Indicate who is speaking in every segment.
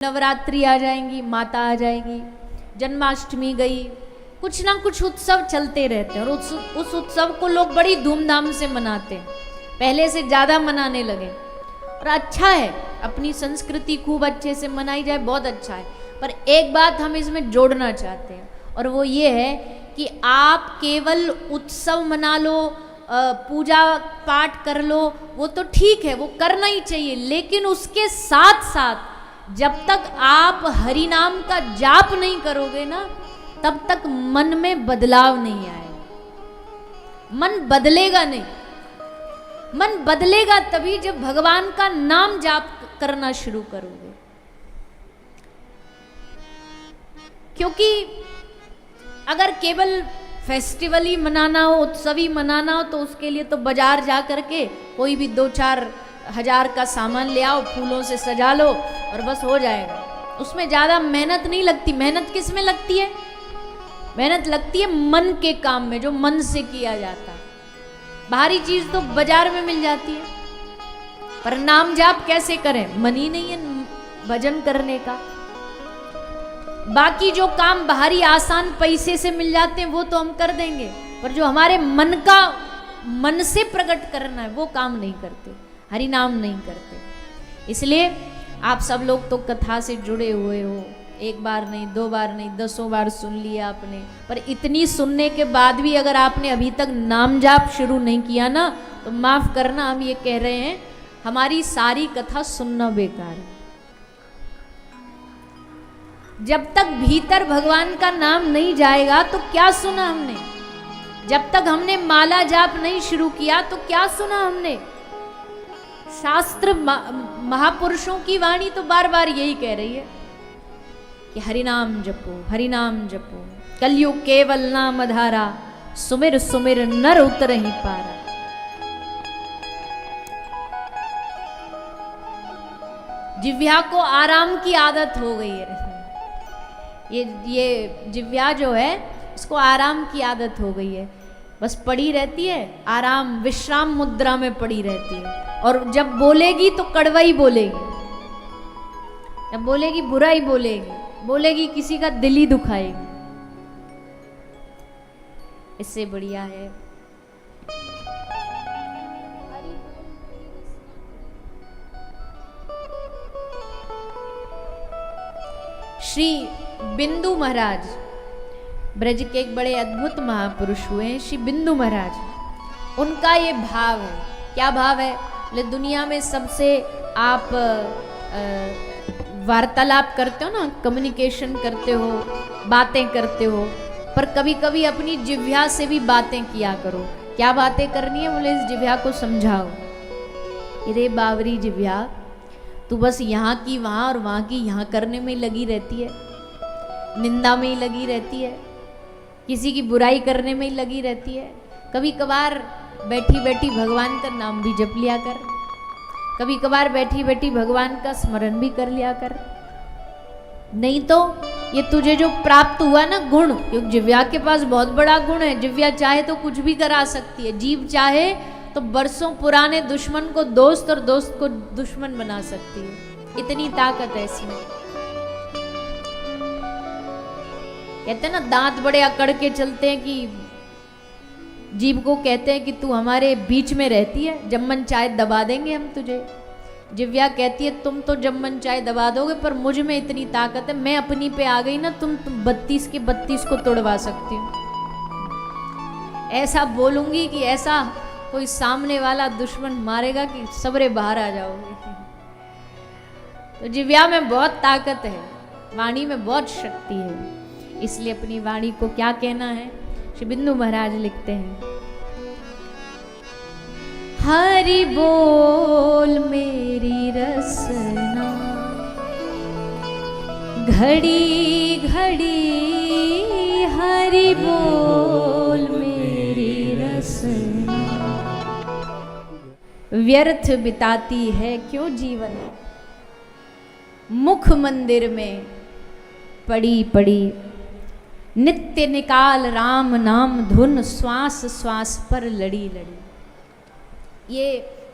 Speaker 1: नवरात्रि आ जाएंगी, माता आ जाएगी, जन्माष्टमी गई, कुछ ना कुछ उत्सव चलते रहते हैं और उस उत्सव को लोग बड़ी धूमधाम से मनाते हैं, पहले से ज़्यादा मनाने लगे। और अच्छा है, अपनी संस्कृति खूब अच्छे से मनाई जाए, बहुत अच्छा है। पर एक बात हम इसमें जोड़ना चाहते हैं और वो ये है कि आप केवल उत्सव मना लो, पूजा पाठ कर लो, वो तो ठीक है, वो करना ही चाहिए, लेकिन उसके साथ साथ जब तक आप हरि नाम का जाप नहीं करोगे ना, तब तक मन में बदलाव नहीं आएगा। मन बदलेगा नहीं, मन बदलेगा तभी जब भगवान का नाम जाप करना शुरू करोगे। क्योंकि अगर केवल फेस्टिवल ही मनाना हो, उत्सव ही मनाना हो, तो उसके लिए तो बाजार जा करके कोई भी 2-4 हजार का सामान ले आओ, फूलों से सजा लो और बस हो जाएगा। उसमें ज़्यादा मेहनत नहीं लगती। मेहनत किस में लगती है? मेहनत लगती है मन के काम में, जो मन से किया जाता है। बाहरी चीज़ तो बाजार में मिल जाती है, पर नाम जाप कैसे करें? मन ही नहीं है भजन करने का। बाकी जो काम बाहरी आसान पैसे से मिल जाते हैं वो तो हम कर देंगे, पर जो हमारे मन से प्रकट करना है वो काम नहीं करते, हरि नाम नहीं करते। इसलिए आप सब लोग तो कथा से जुड़े हुए हो, एक बार नहीं, 2 बार नहीं, 10 बार सुन लिया आपने, पर इतनी सुनने के बाद भी अगर आपने अभी तक नाम जाप शुरू नहीं किया ना, तो माफ करना, हम ये कह रहे हैं हमारी सारी कथा सुनना बेकार है। जब तक भीतर भगवान का नाम नहीं जाएगा तो क्या सुना हमने? जब तक हमने माला जाप नहीं शुरू किया तो क्या सुना हमने? शास्त्र महापुरुषों की वाणी तो बार बार यही कह रही है कि हरि नाम जपो, हरि नाम जपो, कलयुग केवल नाम आधारा, सुमिर सुमिर नर उतर ही पारा। जिव्या को आराम की आदत हो गई है। ये जिव्या जो है, इसको आराम की आदत हो गई है, बस पड़ी रहती है, आराम विश्राम मुद्रा में पड़ी रहती है। और जब बोलेगी तो कड़वा ही बोलेगी, जब बोलेगी बुरा ही बोलेगी किसी का दिल ही दुखाएगी। इससे बढ़िया है श्री बिंदु महाराज, ब्रज के एक बड़े अद्भुत महापुरुष हुए हैं श्री बिंदु महाराज। उनका ये भाव है। क्या भाव है? बोले दुनिया में सबसे आप वार्तालाप करते हो ना, कम्युनिकेशन करते हो, बातें करते हो, पर कभी कभी अपनी जिह्वा से भी बातें किया करो। क्या बातें करनी है? बोले इस जिह्वा को समझाओ, अरे बावरी जिह्वा, तू बस यहाँ की वहाँ और वहाँ की यहाँ करने में लगी रहती है, निंदा में ही लगी रहती है, किसी की बुराई करने में ही लगी रहती है। कभी कभार बैठी बैठी भगवान का नाम भी जप लिया कर, कभी कभार बैठी बैठी भगवान का स्मरण भी कर लिया कर। नहीं तो ये तुझे जो प्राप्त हुआ ना गुण, क्योंकि जिव्या के पास बहुत बड़ा गुण है। जिव्या चाहे तो कुछ भी करा सकती है। जीव चाहे तो बरसों पुराने दुश्मन को दोस्त और दोस्त को दुश्मन बना सकती है। इतनी ताकत है इसमें। कहते हैं ना, दांत बड़े अकड़ के चलते हैं कि जीव को कहते हैं कि तू हमारे बीच में रहती है, जब मन चाहे दबा देंगे हम तुझे। जिव्या कहती है तुम तो जब मन चाहे दबा दोगे, पर मुझ में इतनी ताकत है, मैं अपनी पे आ गई ना, तुम 32 के 32 को तोड़वा सकती हूँ। ऐसा बोलूंगी कि ऐसा कोई सामने वाला दुश्मन मारेगा कि सबरे बाहर आ जाओगे। तो जिव्या में बहुत ताकत है, वाणी में बहुत शक्ति है। इसलिए अपनी वाणी को क्या कहना है? श्री बिंदु महाराज लिखते हैं, हरि बोल मेरी रसना, घड़ी घड़ी हरि बोल मेरी रसना, व्यर्थ बिताती है क्यों जीवन, मुख मंदिर में पड़ी पड़ी, नित्य निकाल राम नाम धुन, श्वास श्वास पर लड़ी लड़ी। ये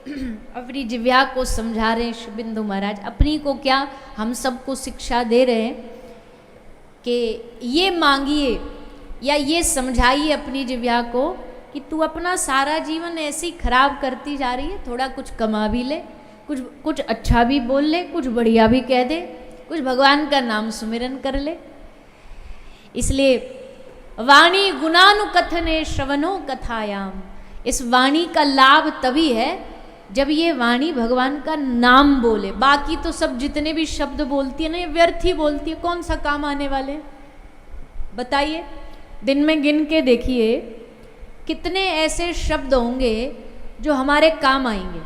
Speaker 1: अपनी जिह्वा को समझा रहे हैं शुभिंदु महाराज। अपनी को क्या, हम सबको शिक्षा दे रहे हैं कि ये मांगिए या ये समझाइए अपनी जिह्वा को कि तू अपना सारा जीवन ऐसे ही खराब करती जा रही है, थोड़ा कुछ कमा भी ले, कुछ अच्छा भी बोल ले, कुछ बढ़िया भी कह दे, कुछ भगवान का नाम सुमिरन कर ले। इसलिए वाणी गुणानुकथने श्रवणो कथायाम, इस वाणी का लाभ तभी है जब ये वाणी भगवान का नाम बोले। बाकी तो सब जितने भी शब्द बोलती है ना, ये व्यर्थ ही बोलती है, कौन सा काम आने वाले बताइए। दिन में गिन के देखिए कितने ऐसे शब्द होंगे जो हमारे काम आएंगे।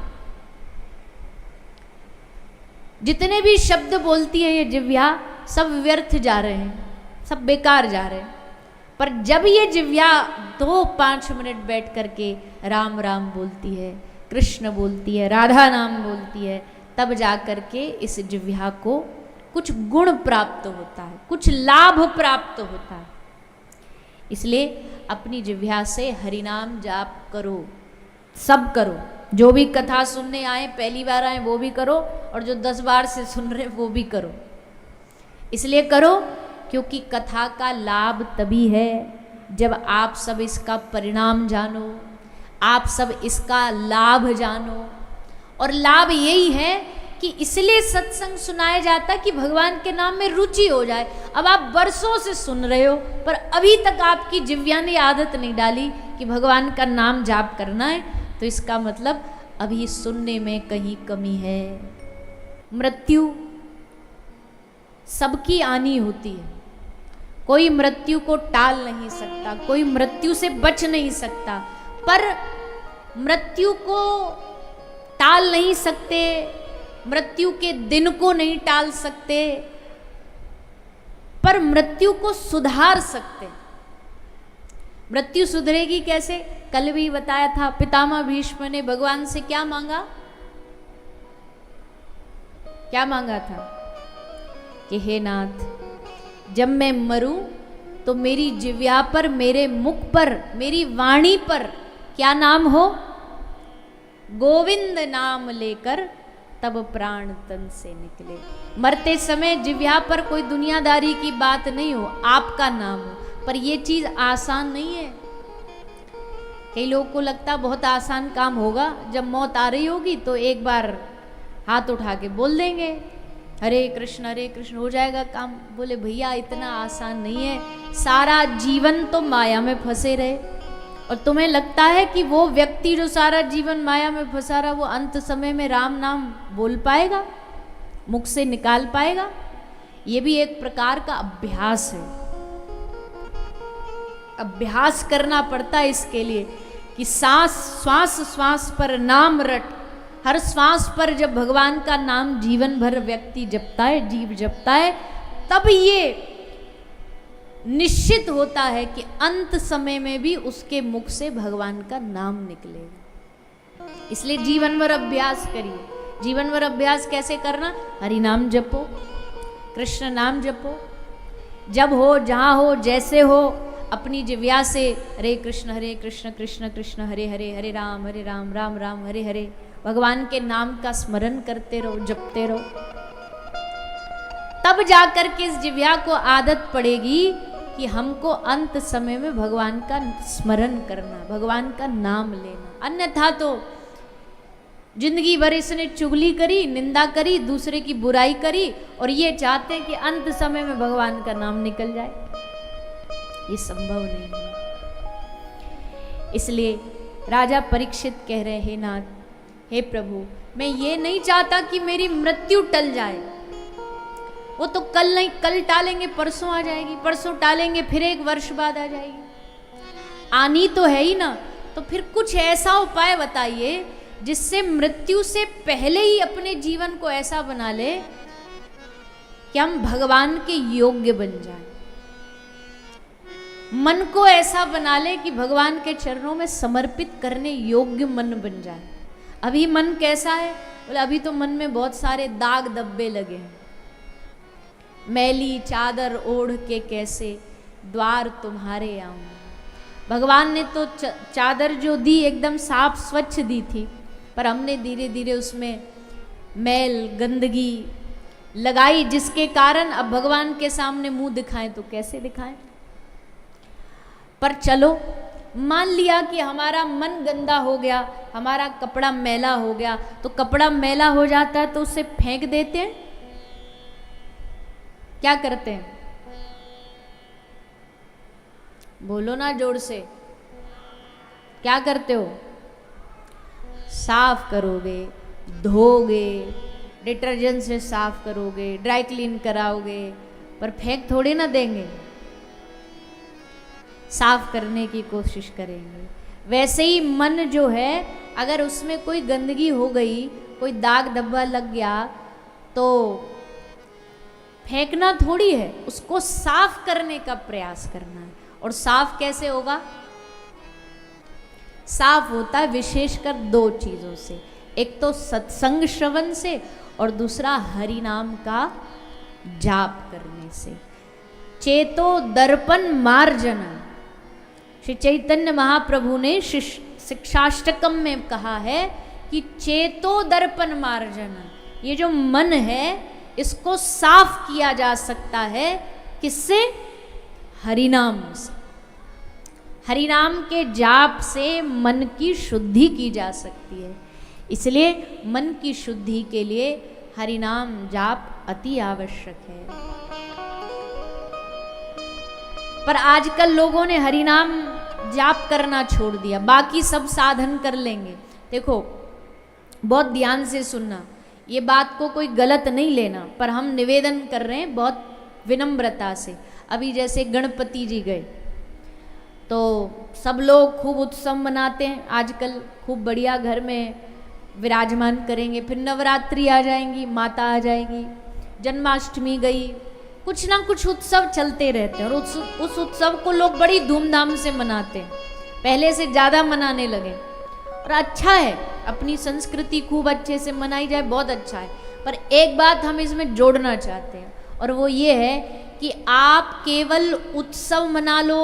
Speaker 1: जितने भी शब्द बोलती है ये जिह्वा, सब व्यर्थ जा रहे हैं, सब बेकार जा रहे हैं। पर जब ये जिह्वा 2-5 मिनट बैठ करके राम राम बोलती है, कृष्ण बोलती है, राधा नाम बोलती है, तब जा करके इस जिह्वा को कुछ गुण प्राप्त होता है, कुछ लाभ प्राप्त होता है। इसलिए अपनी जिह्वा से हरिनाम जाप करो, सब करो। जो भी कथा सुनने आए, पहली बार आए वो भी करो, और जो 10 बार से सुन रहे वो भी करो। इसलिए करो क्योंकि कथा का लाभ तभी है जब आप सब इसका परिणाम जानो, आप सब इसका लाभ जानो। और लाभ यही है कि इसलिए सत्संग सुनाया जाता कि भगवान के नाम में रुचि हो जाए। अब आप बरसों से सुन रहे हो पर अभी तक आपकी जिह्वा ने आदत नहीं डाली कि भगवान का नाम जाप करना है, तो इसका मतलब अभी सुनने में कहीं कमी है। मृत्यु सबकी आनी होती है, कोई मृत्यु को टाल नहीं सकता, कोई मृत्यु से बच नहीं सकता। पर मृत्यु को टाल नहीं सकते, मृत्यु के दिन को नहीं टाल सकते, पर मृत्यु को सुधार सकते। मृत्यु सुधरेगी कैसे? कल भी बताया था, पितामह भीष्म ने भगवान से क्या मांगा? क्या मांगा था कि हे नाथ, जब मैं मरूं तो मेरी जिह्वा पर, मेरे मुख पर, मेरी वाणी पर क्या नाम हो? गोविंद नाम लेकर तब प्राण तन से निकले। मरते समय जिह्वा पर कोई दुनियादारी की बात नहीं हो, आपका नाम हो। पर ये चीज आसान नहीं है। कई लोगों को लगता बहुत आसान काम होगा, जब मौत आ रही होगी तो एक बार हाथ उठा के बोल देंगे हरे कृष्ण हो जाएगा काम। बोले भैया इतना आसान नहीं है, सारा जीवन तो माया में फंसे रहे। और तुम्हें लगता है कि वो व्यक्ति जो सारा जीवन माया में फंसा रहा, वो अंत समय में राम नाम बोल पाएगा, मुख से निकाल पाएगा? ये भी एक प्रकार का अभ्यास है। अभ्यास करना पड़ता है इसके लिए कि श्वास पर नाम रट। हर श्वास पर जब भगवान का नाम जीवन भर व्यक्ति जपता है, जीव जपता है, तब ये निश्चित होता है कि अंत समय में भी उसके मुख से भगवान का नाम निकलेगा। इसलिए जीवन भर अभ्यास करिए। जीवन भर अभ्यास कैसे करना? हरि नाम जपो, कृष्ण नाम जपो, जब हो, जहां हो, जैसे हो, अपनी जिह्वा से हरे कृष्ण कृष्ण कृष्ण हरे हरे, हरे राम राम राम हरे हरे, भगवान के नाम का स्मरण करते रहो, जपते रहो। तब जाकर के इस जिह्वा को आदत पड़ेगी कि हमको अंत समय में भगवान का स्मरण करना, भगवान का नाम लेना। अन्यथा तो जिंदगी भर इसने चुगली करी, निंदा करी, दूसरे की बुराई करी, और ये चाहते हैं कि अंत समय में भगवान का नाम निकल जाए। ये संभव नहीं है। इसलिए राजा परीक्षित कह रहे हैं, नाथ, हे प्रभु, मैं ये नहीं चाहता कि मेरी मृत्यु टल जाए। वो तो कल नहीं, कल टालेंगे परसों आ जाएगी, परसों टालेंगे फिर 1 वर्ष बाद आ जाएगी, आनी तो है ही ना। तो फिर कुछ ऐसा उपाय बताइए जिससे मृत्यु से पहले ही अपने जीवन को ऐसा बना ले कि हम भगवान के योग्य बन जाएं। मन को ऐसा बना ले कि भगवान के चरणों में समर्पित करने योग्य मन बन जाए। अभी मन कैसा है? बोले अभी तो मन में बहुत सारे दाग धब्बे लगे हैं। मैली चादर ओढ़ के कैसे द्वार तुम्हारे आऊं। भगवान ने तो चादर जो दी एकदम साफ स्वच्छ दी थी, पर हमने धीरे धीरे उसमें मैल गंदगी लगाई, जिसके कारण अब भगवान के सामने मुंह दिखाएं तो कैसे दिखाएं। पर चलो मान लिया कि हमारा मन गंदा हो गया, हमारा कपड़ा मैला हो गया, तो कपड़ा मैला हो जाता है तो उसे फेंक देते हैं, क्या करते हैं? बोलो ना जोर से, क्या करते हो? साफ करोगे, धोगे, डिटर्जेंट से साफ करोगे, ड्राई क्लीन कराओगे, पर फेंक थोड़ी ना देंगे, साफ करने की कोशिश करेंगे। वैसे ही मन जो है, अगर उसमें कोई गंदगी हो गई, कोई दाग धब्बा लग गया, तो फेंकना थोड़ी है, उसको साफ करने का प्रयास करना है। और साफ कैसे होगा? साफ होता है विशेषकर दो चीजों से, एक तो सत्संग श्रवण से और दूसरा हरि नाम का जाप करने से। चेतो दर्पण मार्जन, श्री चैतन्य महाप्रभु ने शिक्षाष्टकम में कहा है कि चेतो दर्पण मार्जन, ये जो मन है इसको साफ किया जा सकता है, किससे? हरिनाम से। हरिनाम के जाप से मन की शुद्धि की जा सकती है, इसलिए मन की शुद्धि के लिए हरिनाम जाप अति आवश्यक है। पर आजकल लोगों ने हरिनाम जाप करना छोड़ दिया, बाकी सब साधन कर लेंगे। देखो बहुत ध्यान से सुनना, ये बात को कोई गलत नहीं लेना, पर हम निवेदन कर रहे हैं बहुत विनम्रता से। अभी जैसे गणपति जी गए तो सब लोग खूब उत्सव मनाते हैं, आजकल खूब बढ़िया घर में विराजमान करेंगे, फिर नवरात्रि आ जाएंगी, माता आ जाएगी, जन्माष्टमी गई, कुछ ना कुछ उत्सव चलते रहते हैं। और उस उत्सव को लोग बड़ी धूमधाम से मनाते हैं, पहले से ज़्यादा मनाने लगे। और अच्छा है, अपनी संस्कृति खूब अच्छे से मनाई जाए, बहुत अच्छा है। पर एक बात हम इसमें जोड़ना चाहते हैं, और वो ये है कि आप केवल उत्सव मना लो,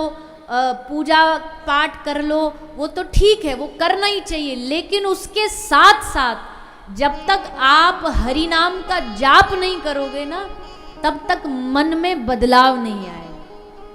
Speaker 1: पूजा पाठ कर लो, वो तो ठीक है, वो करना ही चाहिए, लेकिन उसके साथ साथ जब तक आप हरि नाम का जाप नहीं करोगे ना, तब तक मन में बदलाव नहीं आएगा।